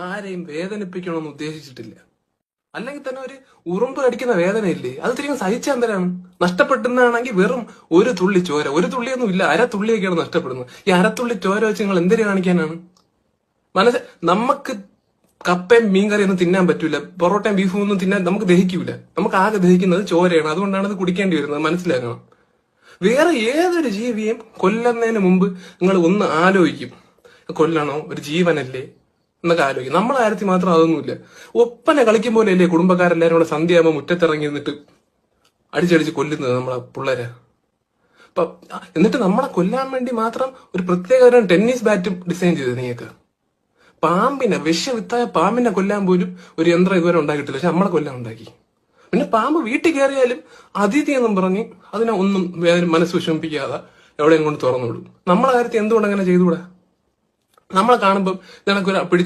ആരെയും വേദനിപ്പിക്കണമെന്ന് ഉദ്ദേശിച്ചിട്ടില്ല. അല്ലെങ്കിൽ തന്നെ ഒരു ഉറുമ്പ് കടിക്കുന്ന വേദനയില്ലേ, അത് തിരികെ സഹിച്ച എന്തിനാണ്? നഷ്ടപ്പെടുന്നതാണെങ്കിൽ വെറും ഒരു തുള്ളി ചോര, ഒരു തുള്ളിയൊന്നും ഇല്ല, അരത്തുള്ളിയൊക്കെയാണ് നഷ്ടപ്പെടുന്നത്. ഈ അരത്തുള്ളി ചോര വെച്ച് നിങ്ങൾ എന്തിനു കാണിക്കാനാണ്? നമുക്ക് കപ്പയും മീൻകറിയൊന്നും തിന്നാൻ പറ്റൂല, പൊറോട്ടയും ബീഫും ഒന്നും തിന്നാൻ നമുക്ക് ദഹിക്കൂല. നമുക്ക് ആകെ ദഹിക്കുന്നത് ചോരയാണ്. അതുകൊണ്ടാണ് ഇത് കുടിക്കേണ്ടി വരുന്നത്, മനസ്സിലാക്കണം. വേറെ ഏതൊരു ജീവിയും കൊല്ലുന്നതിന് മുമ്പ് നിങ്ങൾ ഒന്ന് ആലോചിക്കും, കൊല്ലണോ, ഒരു ജീവനല്ലേ എന്നൊക്കെ ആലോചിക്കും. നമ്മളെ കാര്യത്തിൽ മാത്രം അതൊന്നുമില്ല. ഒപ്പന കളിക്കും പോലെയല്ലേ കുടുംബക്കാരെല്ലാരും കൂടെ സന്ധ്യയാകുമ്പോൾ മുറ്റത്തിറങ്ങി നിന്നിട്ട് അടിച്ചടിച്ച് കൊല്ലുന്നത് നമ്മളെ പിള്ളേരെ. എന്നിട്ട് നമ്മളെ കൊല്ലാൻ വേണ്ടി മാത്രം ഒരു പ്രത്യേക ടെന്നീസ് ബാറ്റും ഡിസൈൻ ചെയ്തത് നിങ്ങൾക്ക്. പാമ്പിനെ, വിഷവിത്തായ പാമ്പിനെ കൊല്ലാൻ പോലും ഒരു യന്ത്രം ഇതുവരെ ഉണ്ടാക്കിയിട്ടില്ല, പക്ഷെ നമ്മളെ കൊല്ലാൻ ഉണ്ടാക്കി. പിന്നെ പാമ്പ് വീട്ടിൽ കയറിയാലും അതിഥി എന്നും പറഞ്ഞ് അതിനെ ഒന്നും മനസ്സ് വിഷമിപ്പിക്കാതെ എവിടെയും കൊണ്ട് തുറന്നു വിടും. നമ്മളെ കാര്യത്തിൽ എന്തുകൊണ്ട് അങ്ങനെ ചെയ്തുകൂടാ? നമ്മളെ കാണുമ്പോൾ നിനക്കൊരു പിടിച്ചു